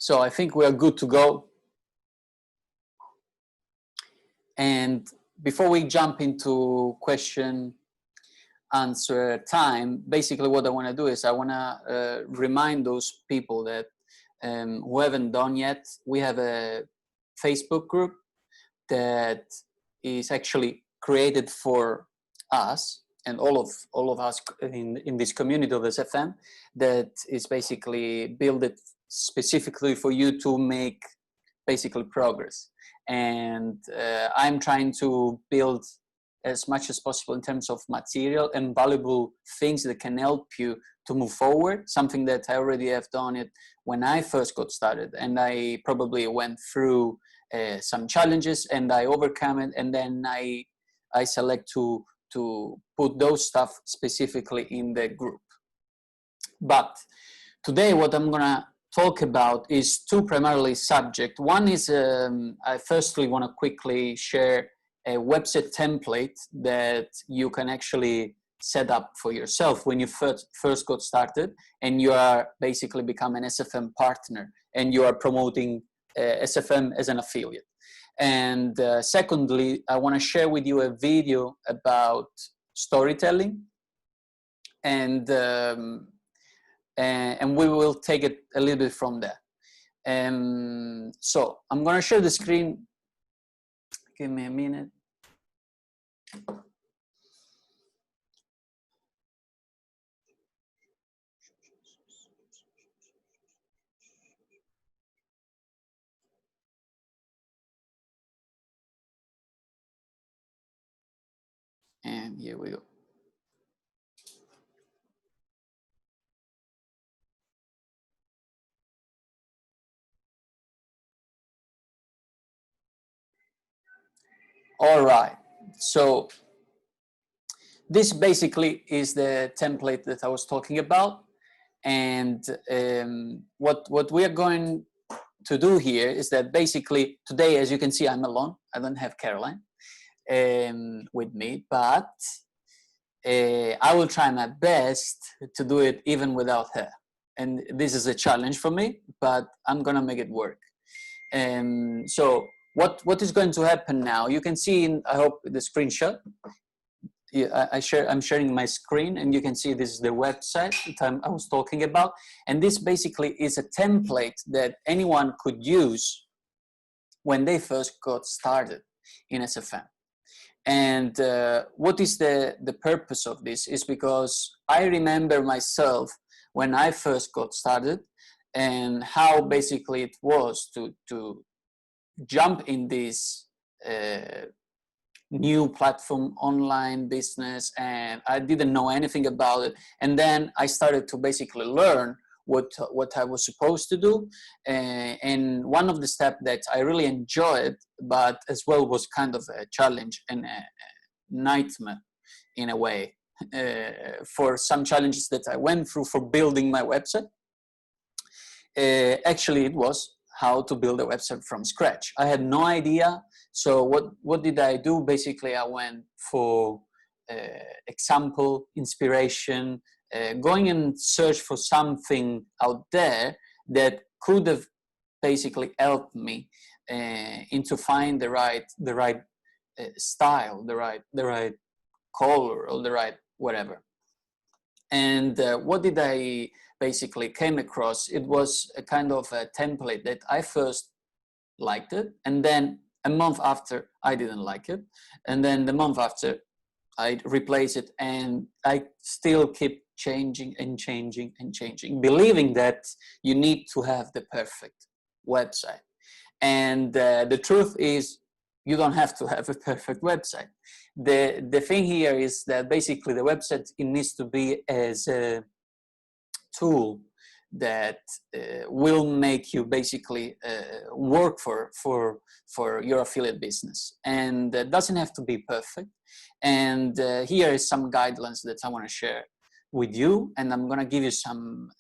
So I think we are good to go. And before we jump into question answer time, basically what I want to do is I want to remind those people that who haven't done yet, we have a Facebook group that is actually created for us and all of us in this community of SFM, that is basically built specifically for you to make basically progress. And I'm trying to build as much as possible in terms of material and valuable things that can help you to move forward, something that I already have done it when I first got started, and I probably went through some challenges and I overcome it, and then I select to put those stuff specifically in the group. But today what I'm gonna talk about is two primarily subjects. One is I firstly want to quickly share a website template that you can actually set up for yourself when you first got started and you are basically become an SFM partner and you are promoting SFM as an affiliate. And secondly, I want to share with you a video about storytelling, and we will take it a little bit from there. So I'm going to share the screen. Give me a minute. And here we go. All right, so this basically is the template that I was talking about, and what we are going to do here is that basically today, as you can see, I'm alone. I don't have Caroline with me, but I will try my best to do it even without her. And this is a challenge for me, but I'm gonna make it work. So what is going to happen now? You can see in, I hope, the screenshot. Yeah, I'm sharing my screen, and you can see this is the website that I was talking about. And this basically is a template that anyone could use when they first got started in SFM. And what is the purpose of this is because I remember myself when I first got started and how basically it was to jump in this new platform, online business, and I didn't know anything about it. And then I started to basically learn what I was supposed to do. And one of the steps that I really enjoyed, but as well was kind of a challenge and a nightmare in a way, for some challenges that I went through for building my website. Actually, it was how to build a website from scratch. I had no idea. So what did I do? Basically, I went for example, inspiration, going and search for something out there that could have basically helped me into find the right style, the right color, or the right whatever. And what did I basically came across? It was a kind of a template that I first liked it, and then a month after I didn't like it, and then the month after I replace it, and I still keep changing and changing and changing, believing that you need to have the perfect website. And the truth is, you don't have to have a perfect website. The thing here is that basically the website, it needs to be as a tool that will make you basically work for your affiliate business, and doesn't have to be perfect. And here is some guidelines that I want to share with you, and I'm going to give you some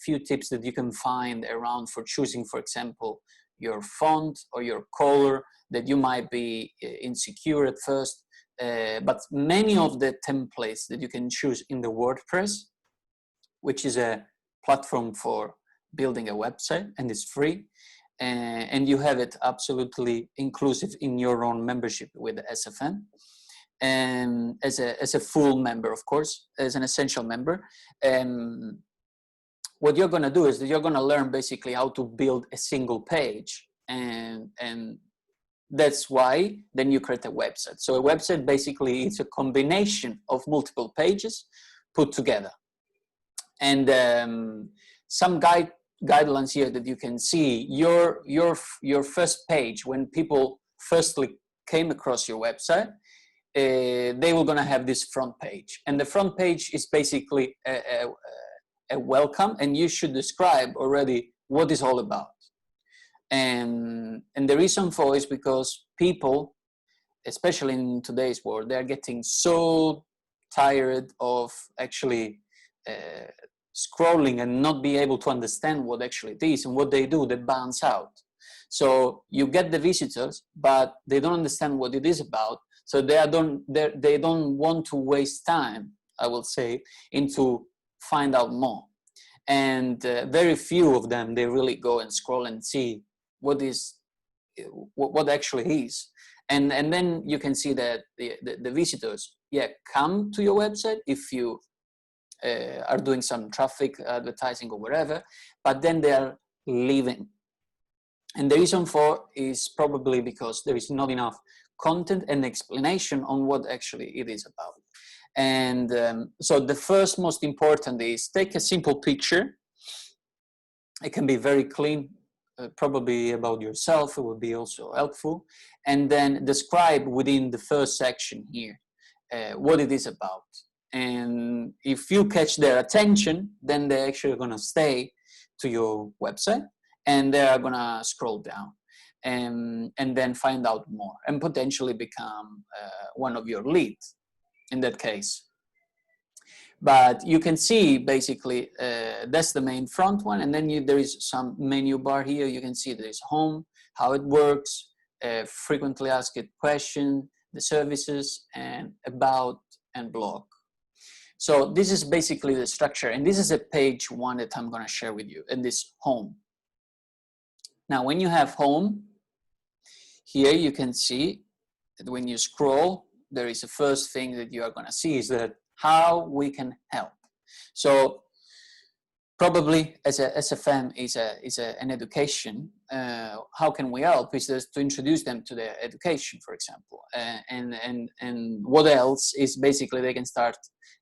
few tips that you can find around for choosing, for example, your font or your color that you might be insecure at first, but many of the templates that you can choose in the WordPress, which is a platform for building a website, and it's free. And you have it absolutely inclusive in your own membership with SFM. And as a full member, of course, as an essential member. What you're going to do is that you're going to learn basically how to build a single page, and that's why then you create a website. So a website basically is a combination of multiple pages put together. And some guidelines here that you can see, your first page, when people firstly came across your website, they were going to have this front page, and the front page is basically a welcome, and you should describe already what it's all about. And the reason for is because people, especially in today's world, they're getting so tired of actually scrolling and not be able to understand what actually it is. And what they do, they bounce out. So you get the visitors, but they don't understand what it is about. So they don't want to waste time, I will say, into find out more. And very few of them, they really go and scroll and see what actually is. And then you can see that the visitors, come to your website if you are doing some traffic advertising or whatever, but then they are leaving. And the reason for is probably because there is not enough content and explanation on what actually it is about. And so the first most important is take a simple picture. It can be very clean, probably about yourself. It would be also helpful. And then describe within the first section here what it is about. And if you catch their attention, then they're actually going to stay to your website, and they are going to scroll down and then find out more and potentially become one of your leads in that case. But you can see basically that's the main front one, and then there is some menu bar here. You can see there is home, how it works, frequently asked questions, the services, and about and blog. So this is basically the structure, and this is a page one that I'm going to share with you, and this home. Now, when you have home, here you can see that when you scroll, there is the first thing that you are going to see is that how we can help. So probably as a SFM is an education, how can we help is just to introduce them to the education, for example. And what else is basically they can start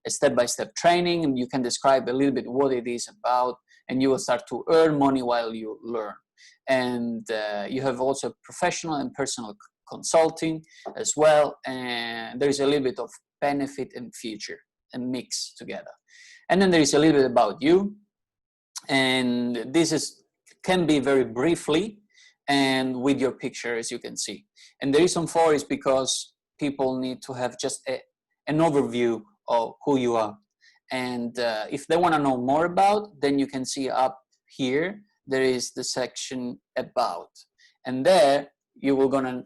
a step-by-step training, and you can describe a little bit what it is about, and you will start to earn money while you learn. And you have also professional and personal consulting as well, and there is a little bit of benefit and future and mix together. And then there is a little bit about you, and this can be very briefly and with your picture, as you can see. And the reason for is because people need to have just an overview of who you are. And if they want to know more about, then you can see up here there is the section about, and there you will gonna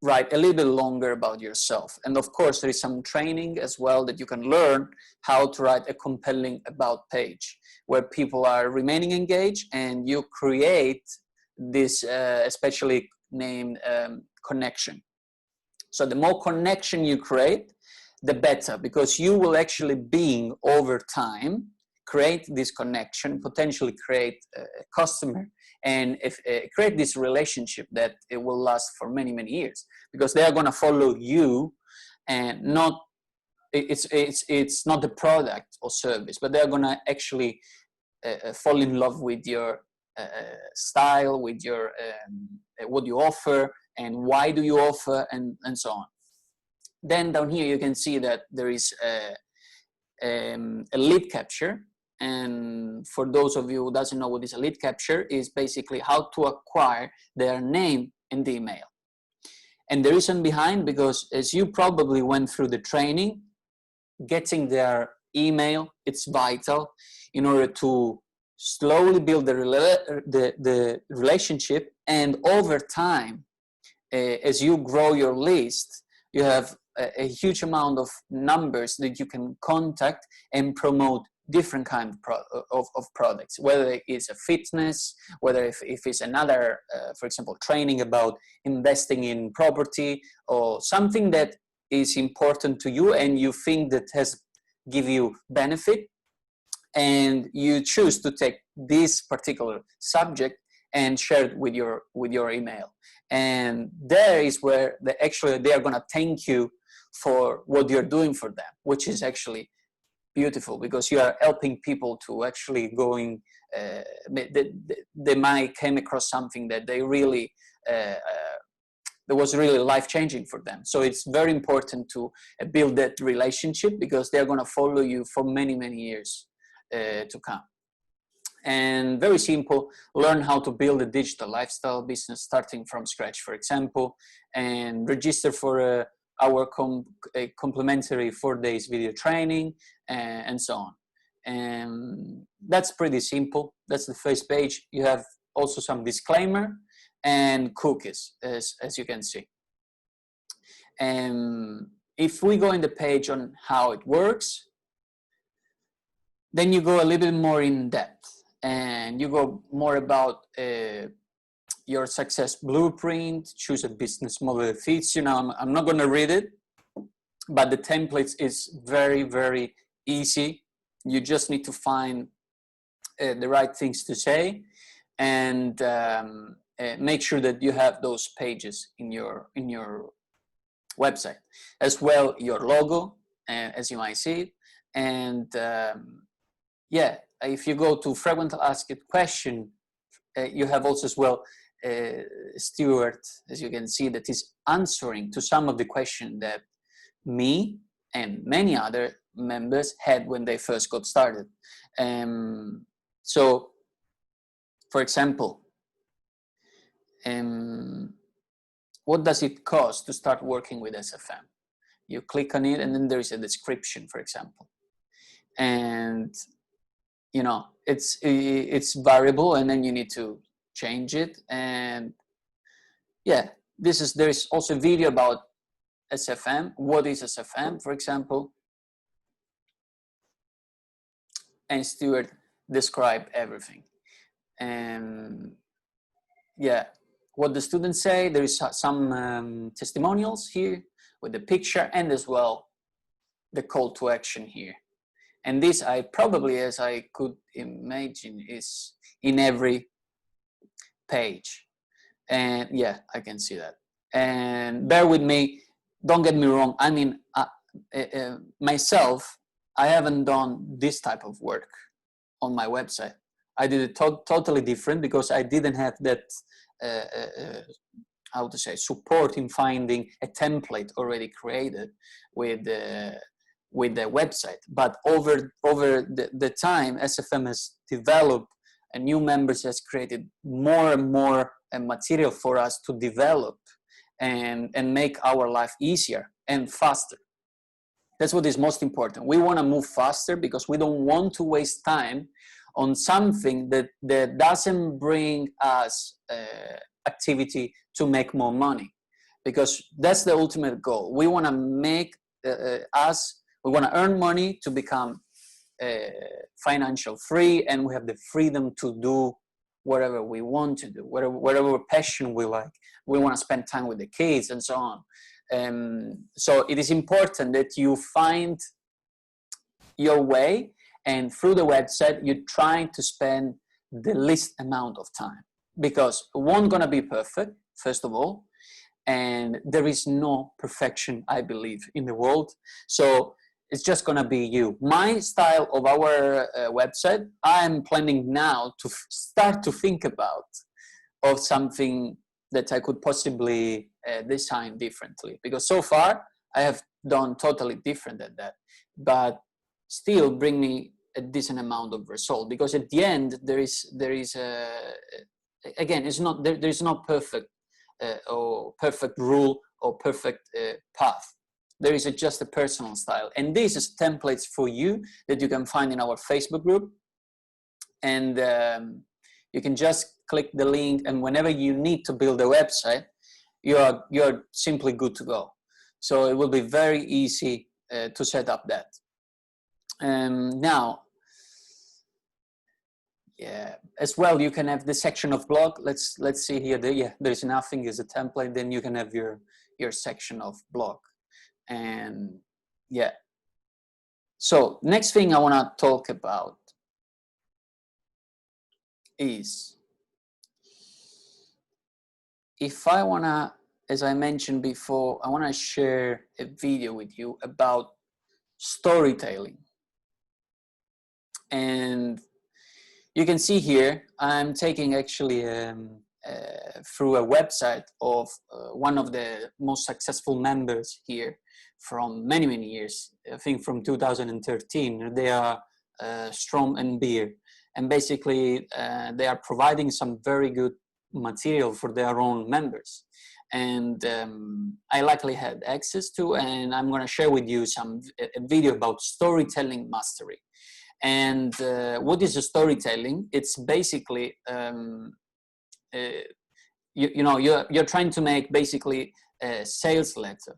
write a little bit longer about yourself. And of course, there is some training as well that you can learn how to write a compelling about page where people are remaining engaged, and you create this especially named connection. So the more connection you create, the better, because you will actually being over time create this connection, potentially create a customer, and create this relationship that it will last for many, many years, because they are going to follow you, and not it's not the product or service, but they're going to actually fall in love with your style, with your what you offer, and why do you offer, and so on. Then down here you can see that there is a lead capture. And for those of you who doesn't know what is a lead capture, is basically how to acquire their name in the email. And the reason behind, because as you probably went through the training, getting their email, it's vital in order to slowly build the relationship. And over time, as you grow your list, you have a huge amount of numbers that you can contact and promote different kind of products, whether it's a fitness, whether if it's another, for example, training about investing in property, or something that is important to you and you think that has give you benefit, and you choose to take this particular subject and share it with your email. And there is where they are going to thank you for what you're doing for them, which is actually beautiful, because you are helping people to actually going, they might came across something that they really, that was really life-changing for them. So it's very important to build that relationship, because they're going to follow you for many, many years to come. And very simple, learn how to build a digital lifestyle business starting from scratch, for example, and register for our complimentary 4 days video training, and so on. And that's pretty simple. That's the first page. You have also some disclaimer and cookies, as you can see. And if we go in the page on how it works, then you go a little bit more in depth, and you go more about your success blueprint, choose a business model that fits you. Now, I'm not going to read it, but the templates is very, very easy. You just need to find the right things to say, and make sure that you have those pages in your website. As well, your logo, as you might see it. And yeah, if you go to frequently asked question, you have also as well Stuart, as you can see, that is answering to some of the questions that me and many other members had when they first got started. So, for example, what does it cost to start working with SFM? You click on it, and then there is a description, for example, and you know it's variable, and then you need to change it. And yeah, there is also a video about SFM. What is SFM, for example? And Stuart described everything. And yeah, what the students say, there is some testimonials here with the picture, and as well the call to action here. And this, I probably, as I could imagine, is in every page. And yeah, I can see that. And bear with me, don't get me wrong. I mean, myself, I haven't done this type of work on my website. I did it totally different, because I didn't have that, how to say, support in finding a template already created with the website. But over the time, SFM has developed, and new members has created more and more material for us to develop and make our life easier and faster. That's what is most important. We want to move faster, because we don't want to waste time on something that doesn't bring us activity to make more money, because that's the ultimate goal. We want to make we want to earn money to become financial free, and we have the freedom to do whatever we want to do, whatever passion we like. We want to spend time with the kids and so on. So it is important that you find your way, and through the website you're trying to spend the least amount of time, because it won't gonna be perfect, first of all, and there is no perfection, I believe, in the world. So it's just gonna be you. My style of our website, I'm planning now to start to think about of something that I could possibly design differently, because so far I have done totally different than that, but still bring me a decent amount of result. Because at the end there is again, it's not there is no perfect or perfect rule or perfect path. There is just a personal style, and this is templates for you that you can find in our Facebook group. And you can just click the link, and whenever you need to build a website, you're simply good to go. So it will be very easy to set up that. Now, Yeah, as well, you can have the section of blog. Let's see here. Yeah, there's nothing as a template. Then you can have your section of blog, and yeah. So next thing I want to talk about is, if I want to, as I mentioned before, I want to share a video with you about storytelling. And you can see here, I'm taking actually through a website of one of the most successful members here from many, many years. I think from 2013. They are Strom and Beer. And basically, they are providing some very good material for their own members. And I luckily had access to, and I'm going to share with you a video about storytelling mastery. And what is a storytelling? It's basically, you're trying to make basically a sales letter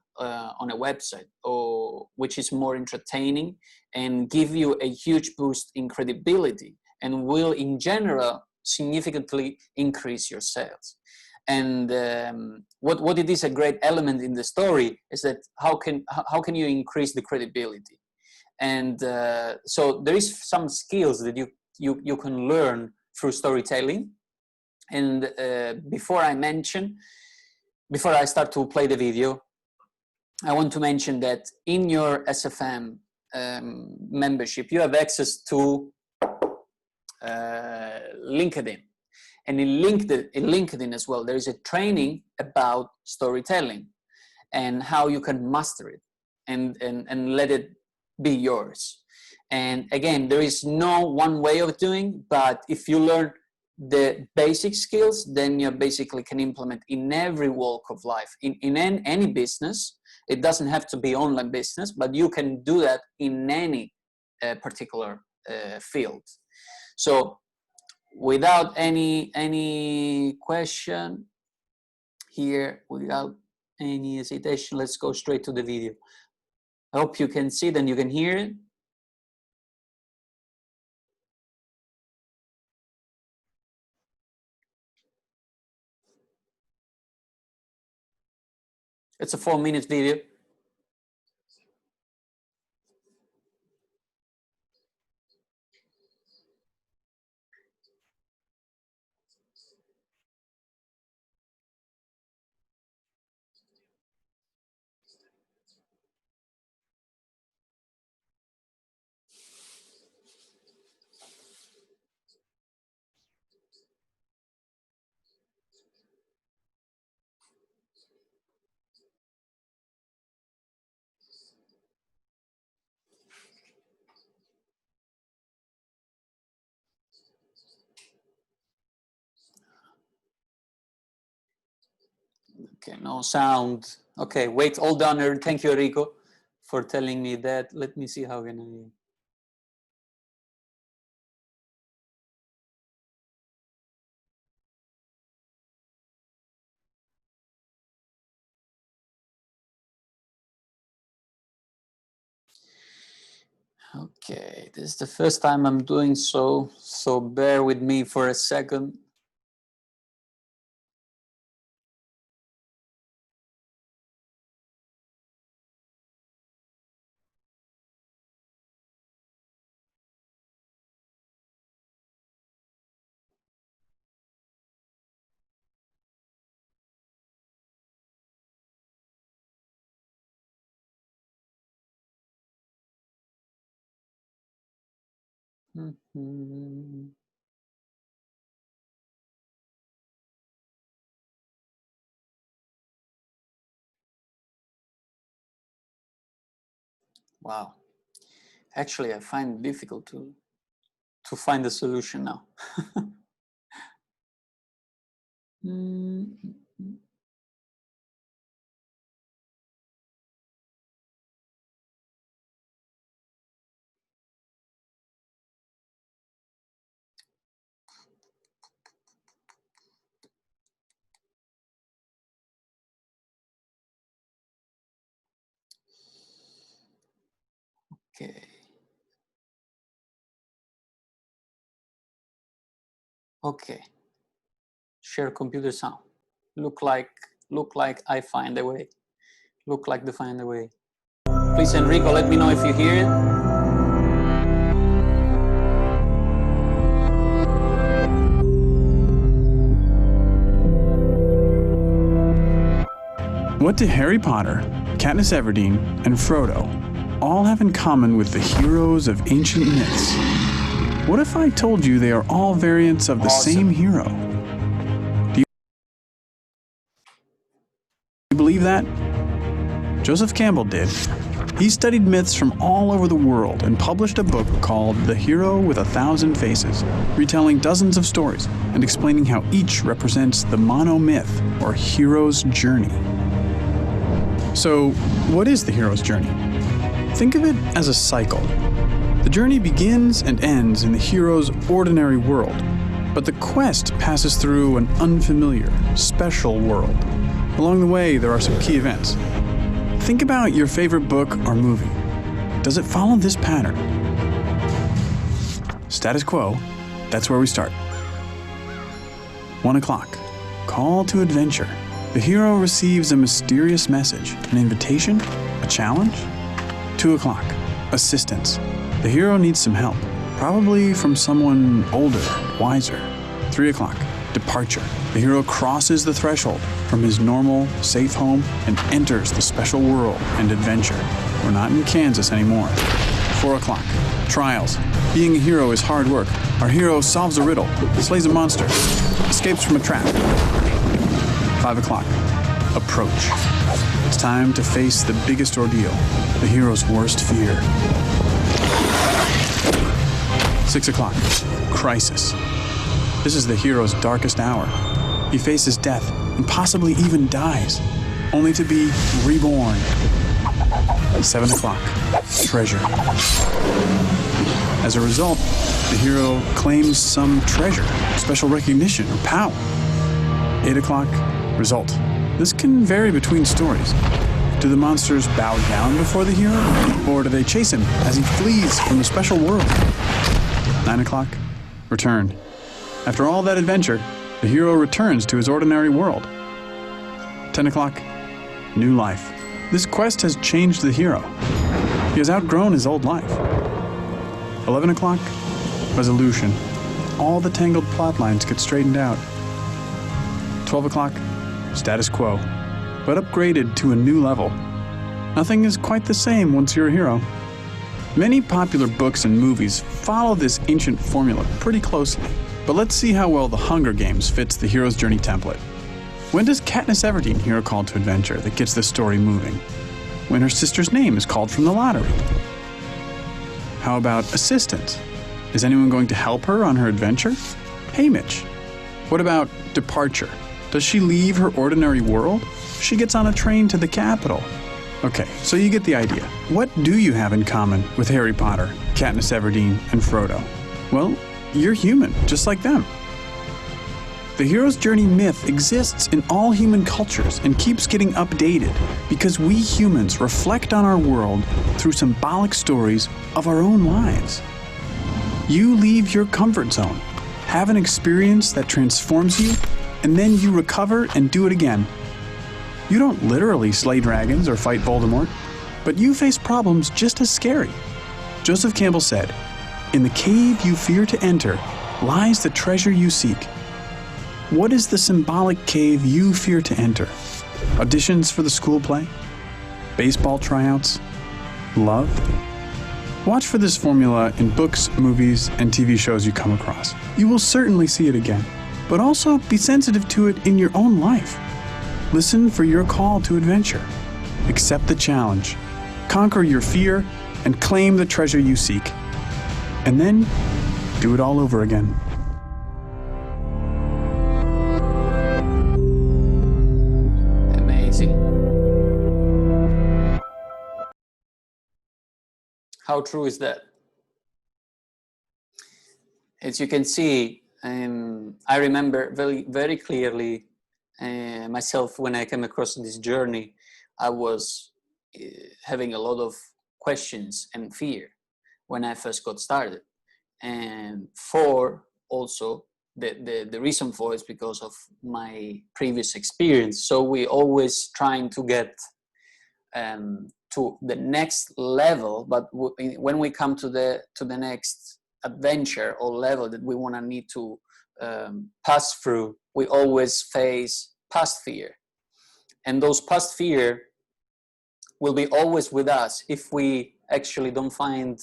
on a website, or which is more entertaining and give you a huge boost in credibility, and will in general significantly increase your sales. And what it is a great element in the story is that how can you increase the credibility? And so there is some skills that you can learn through storytelling. And before I start to play the video, I want to mention that in your SFM membership, you have access to LinkedIn. And in LinkedIn as well, there is a training about storytelling and how you can master it and let it be yours. And again, there is no one way of doing, but if you learn the basic skills, then you basically can implement in every walk of life, in any business. It doesn't have to be online business, but you can do that in any particular field. So without any question here, without any hesitation, let's go straight to the video. I hope you can see it and you can hear it. It's a 4-minute video. Okay, no sound. Okay, wait, hold on. Thank you, Enrico, for telling me that. Let me see how can I. Okay, this is the first time I'm doing so bear with me for a second. Mm-hmm. Wow. Actually, I find it difficult to find a solution now. Mm-hmm. Okay. Okay. Share computer sound. Look like I find a way. Look like to find a way. Please, Enrico, let me know if you hear it. What do Harry Potter, Katniss Everdeen, and Frodo all have in common with the heroes of ancient myths? What if I told you they are all variants of the same hero? Do you believe that? Joseph Campbell did. He studied myths from all over the world and published a book called The Hero with a Thousand Faces, retelling dozens of stories and explaining how each represents the monomyth or hero's journey. So, what is the hero's journey? Think of it as a cycle. The journey begins and ends in the hero's ordinary world, but the quest passes through an unfamiliar, special world. Along the way, there are some key events. Think about your favorite book or movie. Does it follow this pattern? Status quo, that's where we start. 1 o'clock, call to adventure. The hero receives a mysterious message, an invitation, a challenge. 2 o'clock, assistance. The hero needs some help, probably from someone older, wiser. 3 o'clock, departure. The hero crosses the threshold from his normal, safe home and enters the special world and adventure. We're not in Kansas anymore. 4 o'clock, trials. Being a hero is hard work. Our hero solves a riddle, slays a monster, escapes from a trap. 5 o'clock, approach. It's time to face the biggest ordeal, the hero's worst fear. 6 o'clock, crisis. This is the hero's darkest hour. He faces death and possibly even dies, only to be reborn. 7 o'clock, treasure. As a result, the hero claims some treasure, special recognition, or power. 8 o'clock, result. This can vary between stories. Do the monsters bow down before the hero, or do they chase him as he flees from the special world? 9 o'clock, return. After all that adventure, the hero returns to his ordinary world. 10 o'clock, new life. This quest has changed the hero. He has outgrown his old life. 11 o'clock, resolution. All the tangled plot lines get straightened out. 12 o'clock, status quo, but upgraded to a new level. Nothing is quite the same once you're a hero. Many popular books and movies follow this ancient formula pretty closely, but let's see how well The Hunger Games fits the hero's journey template. When does Katniss Everdeen hear a call to adventure that gets the story moving? When her sister's name is called from the lottery. How about assistance? Is anyone going to help her on her adventure? Hey, Mitch. What about departure? Does she leave her ordinary world? She gets on a train to the capital. Okay, so you get the idea. What do you have in common with Harry Potter, Katniss Everdeen, and Frodo? Well, you're human, just like them. The hero's journey myth exists in all human cultures and keeps getting updated because we humans reflect on our world through symbolic stories of our own lives. You leave your comfort zone, have an experience that transforms you, and then you recover and do it again. You don't literally slay dragons or fight Voldemort, but you face problems just as scary. Joseph Campbell said, "In the cave you fear to enter lies the treasure you seek." What is the symbolic cave you fear to enter? Auditions for the school play? Baseball tryouts? Love? Watch for this formula in books, movies, and TV shows you come across. You will certainly see it again, but also be sensitive to it in your own life. Listen for your call to adventure. Accept the challenge. Conquer your fear and claim the treasure you seek. And then do it all over again. Amazing. How true is that? As you can see, I remember very clearly myself when I came across this journey. I was having a lot of questions and fear when I first got started. And 4 also the reason for is because of my previous experience. So we always trying to get to the next level, but when we come to the next adventure or level that we want to need to pass through, we always face past fear, and those past fear will be always with us if we actually don't find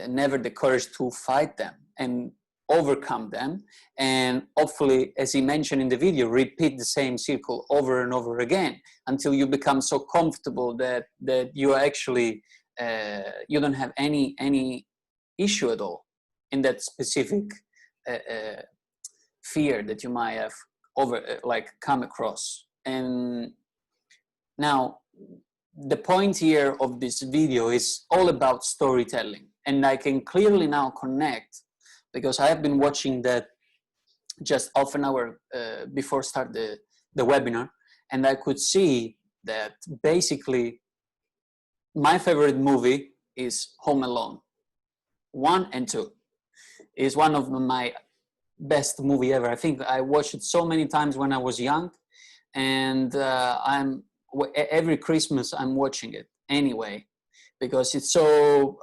never the courage to fight them and overcome them, and hopefully, as he mentioned in the video, repeat the same circle over and over again until you become so comfortable that you actually you don't have any issue at all in that specific fear that you might have come across. And now the point here of this video is all about storytelling, and I can clearly now connect, because I have been watching that just half an hour before start the webinar, and I could see that basically my favorite movie is Home Alone 1 and 2. Is one of my best movie ever. I think I watched it so many times when I was young, and every Christmas I'm watching it anyway, because it's so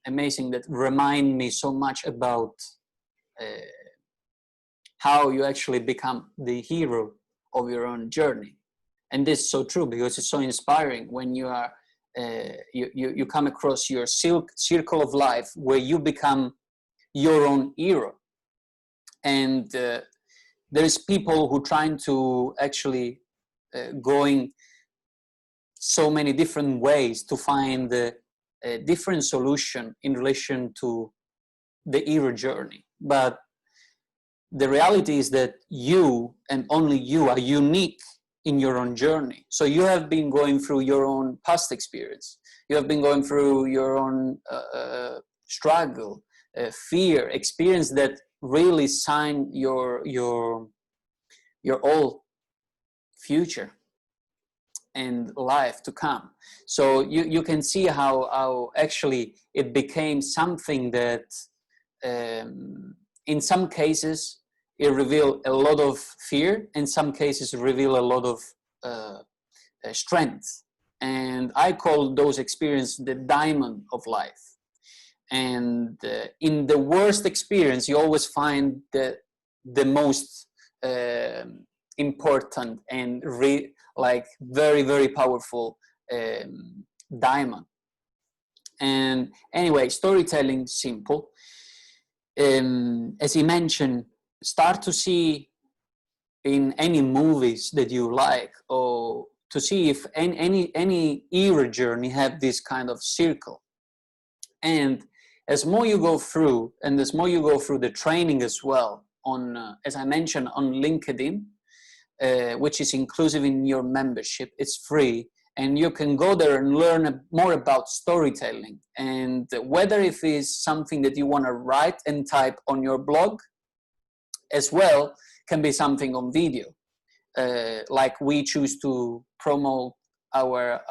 amazing, that remind me so much about how you actually become the hero of your own journey. And this is so true, because it's so inspiring when you are you come across your circle of life where you become your own hero. And there's people who trying to actually going so many different ways to find a different solution in relation to the hero journey. But the reality is that you and only you are unique in your own journey. So you have been going through your own past experience. You have been going through your own struggle, fear, experience that really sign your whole future and life to come. So you can see how actually it became something that in some cases it revealed a lot of fear, in some cases it revealed a lot of strength. And I call those experiences the diamond of life. And in the worst experience, you always find the most important and very, very powerful diamond. And anyway, storytelling, simple. As he mentioned, start to see in any movies that you like, or to see if any hero journey have this kind of circle. And as more you go through, and as more you go through the training as well, on as I mentioned, on LinkedIn, which is inclusive in your membership, it's free, and you can go there and learn more about storytelling. And whether if it's something that you want to write and type on your blog, as well, can be something on video, like we choose to promote our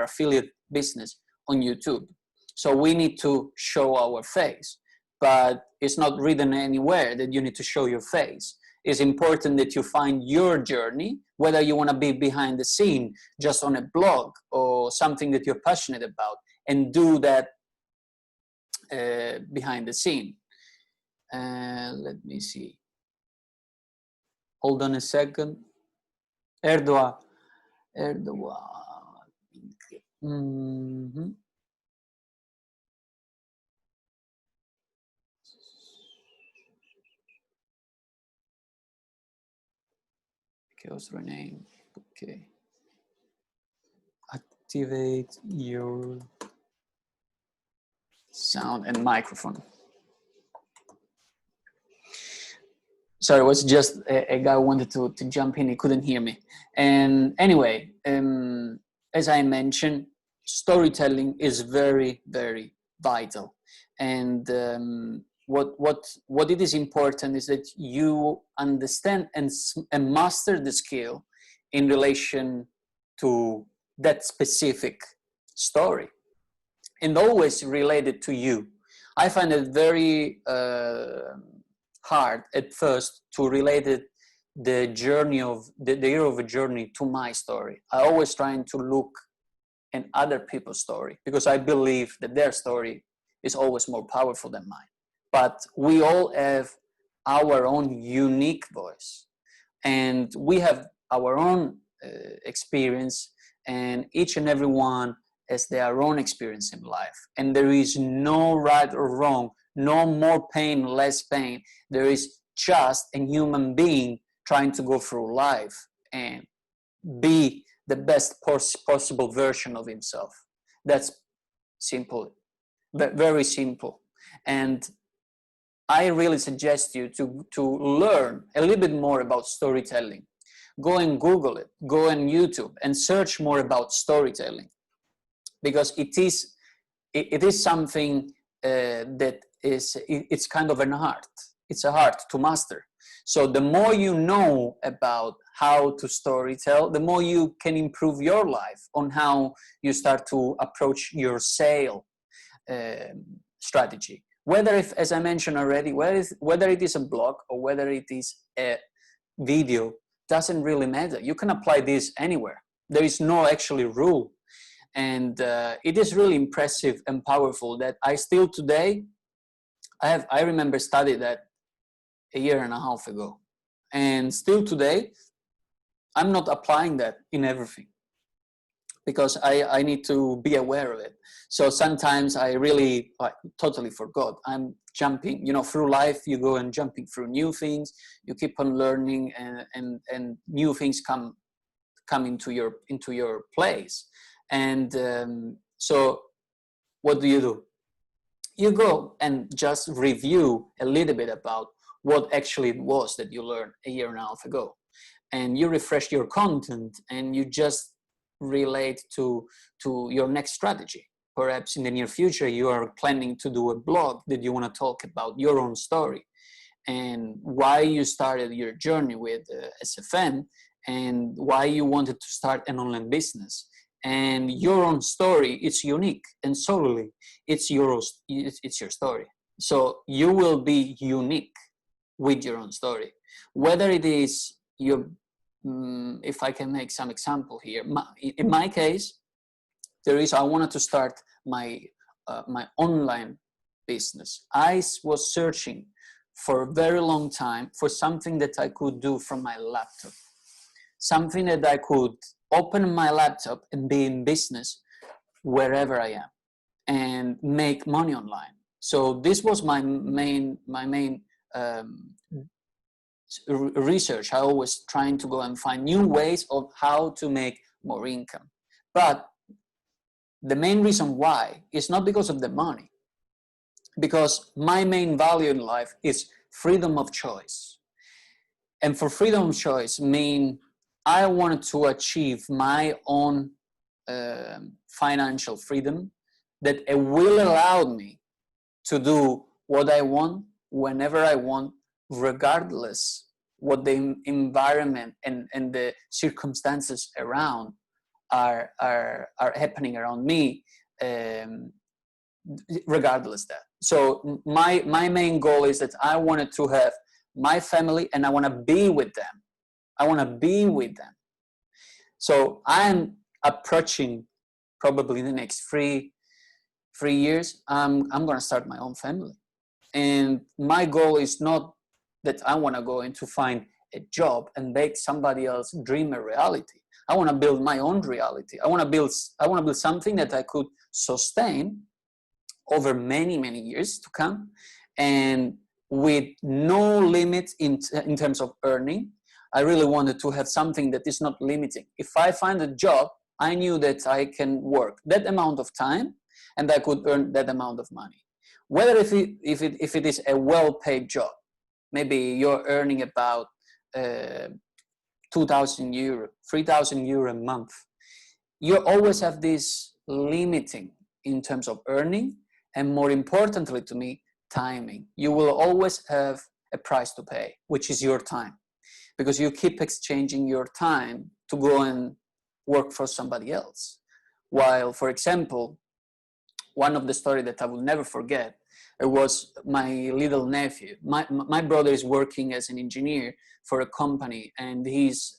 affiliate business on YouTube. So we need to show our face, but it's not written anywhere that you need to show your face. It's important that you find your journey, whether you want to be behind the scene, just on a blog, or something that you're passionate about, and do that behind the scene. Let me see. Hold on a second. Erdogan. Mm-hmm. Okay, what's your name? Okay. Activate your sound and microphone. Sorry, it was just a guy who wanted to jump in. He couldn't hear me. And anyway, as I mentioned, storytelling is very, very vital. And what it is important is that you understand and master the skill in relation to that specific story, and always related to you. I find it very hard at first to relate it, the journey of the hero of a journey to my story. I always trying to look in other people's story because I believe that their story is always more powerful than mine. But we all have our own unique voice, and we have our own experience, and each and every one has their own experience in life. And there is no right or wrong, no more pain, less pain. There is just a human being trying to go through life and be the best possible version of himself. That's simple, very simple. And I really suggest you to learn a little bit more about storytelling. Go and Google it, go on YouTube and search more about storytelling, because it is something that it's kind of an art. It's a art to master. So the more you know about how to storytell, the more you can improve your life on how you start to approach your sale strategy. Whether, if, as I mentioned already, whether it is a blog or whether it is a video, doesn't really matter. You can apply this anywhere. There is no actually rule. And it is really impressive and powerful that I still today, I remember studied that a year and a half ago. And still today, I'm not applying that in everything because I need to be aware of it. So sometimes I really totally forgot. I'm jumping, through life, you go and jumping through new things, you keep on learning and new things come into your place. And so what do? You go and just review a little bit about what actually it was that you learned a year and a half ago. And you refresh your content and you just relate to your next strategy. Perhaps in the near future, you are planning to do a blog that you want to talk about your own story and why you started your journey with SFN and why you wanted to start an online business. And your own story, it's unique and solely it's your story. So you will be unique with your own story. Whether it is your, if I can make some example here, in my case, I wanted to start my online business. I was searching for a very long time for something that I could do from my laptop, something that I could open my laptop and be in business wherever I am and make money online. So this was my main research. I always trying to go and find new ways of how to make more income. But the main reason why is not because of the money, because my main value in life is freedom of choice. And for freedom of choice mean I wanted to achieve my own financial freedom that it will allow me to do what I want, whenever I want, regardless what the environment and the circumstances around are happening around me, regardless that. So my main goal is that I wanted to have my family and I want to be with them. I want to be with them. So I'm approaching probably in the next three years, I'm going to start my own family. And my goal is not that I want to go in to find a job and make somebody else's dream a reality. I want to build my own reality. I want to build something that I could sustain over many, many years to come, and with no limit in terms of earning. I really wanted to have something that is not limiting. If I find a job, I knew that I can work that amount of time and I could earn that amount of money. Whether if it is a well-paid job, maybe you're earning about 2,000 euro, 3,000 euro a month. You always have this limiting in terms of earning, and more importantly to me, timing. You will always have a price to pay, which is your time, because you keep exchanging your time to go and work for somebody else. While, for example, one of the stories that I will never forget, It was my little nephew. My brother is working as an engineer for a company, and he's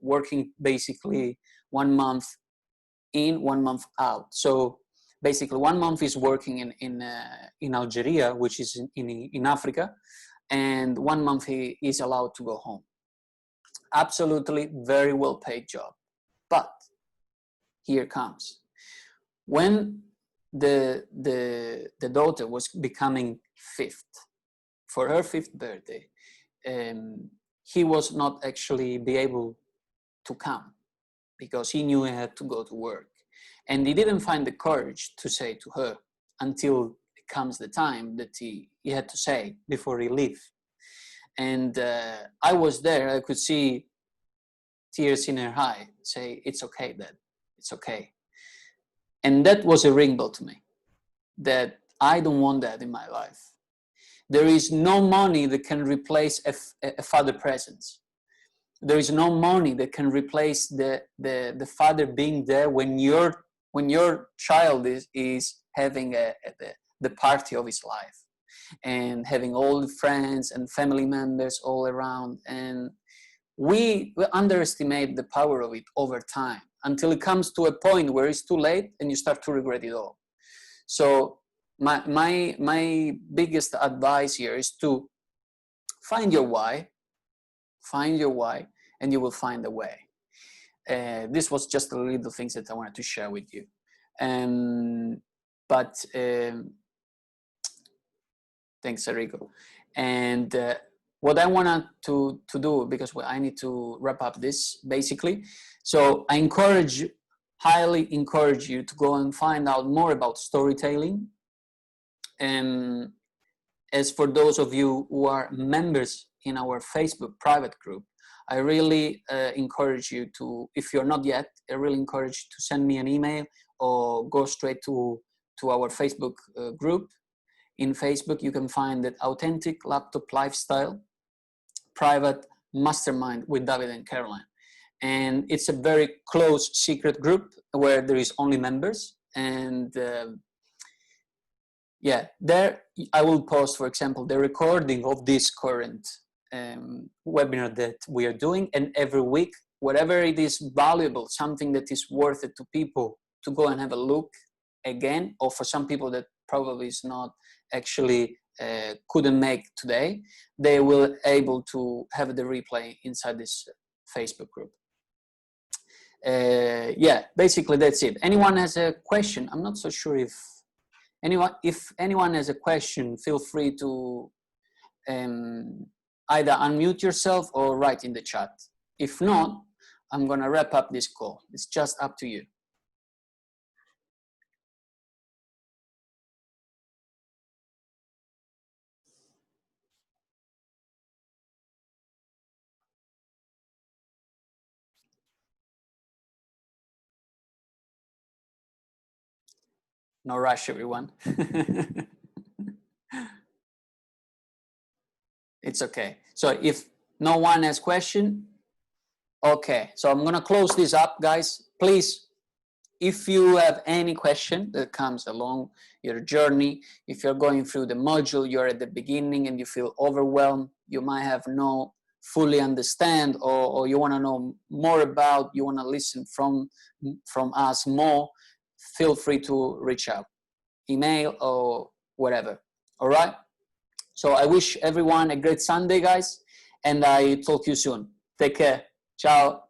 working basically 1 month in, 1 month out. So basically 1 month is working in Algeria, which is in Africa, and 1 month he is allowed to go home. Absolutely very well paid job. But here comes. When the daughter was becoming 5th, for her 5th birthday, he was not actually be able to come because he knew he had to go to work. And he didn't find the courage to say to her until it comes the time that he had to say before he leave. And I was there, I could see tears in her eye, say, "It's okay, Dad, it's okay." And that was a ring bell to me, that I don't want that in my life. There is no money that can replace a father presence. There is no money that can replace the father being there when your child is having the party of his life, and having all the friends and family members all around. And we underestimate the power of it over time, until it comes to a point where it's too late and you start to regret it all. So my biggest advice here is to find your why, and you will find a way. This was just the little things that I wanted to share with you. Thanks, Enrico. And what I wanted to do, because I need to wrap up this basically. So I highly encourage you to go and find out more about storytelling. And as for those of you who are members in our Facebook private group, I really encourage you to, if you're not yet, I really encourage you to send me an email or go straight to our Facebook group. In Facebook, you can find that Authentic Laptop Lifestyle Private Mastermind with Davide and Caroline. And it's a very close secret group where there is only members. And yeah, there I will post, for example, the recording of this current webinar that we are doing. And every week, whatever it is valuable, something that is worth it to people to go and have a look again, or for some people that probably is not actually couldn't make today, they will able to have the replay inside this Facebook group. Yeah, basically that's it. Anyone has a question? I'm not so sure if anyone has a question, feel free to either unmute yourself or write in the chat. If not, I'm gonna wrap up this call. It's just up to you. No rush, everyone. It's okay. So if no one has question, okay. So I'm gonna close this up, guys. Please, if you have any question that comes along your journey, if you're going through the module, you're at the beginning and you feel overwhelmed, you might have no fully understand, or you want to know more about, you want to listen from us more, feel free to reach out, email or whatever. All right. So I wish everyone a great Sunday, guys, and I talk to you soon. Take care. Ciao.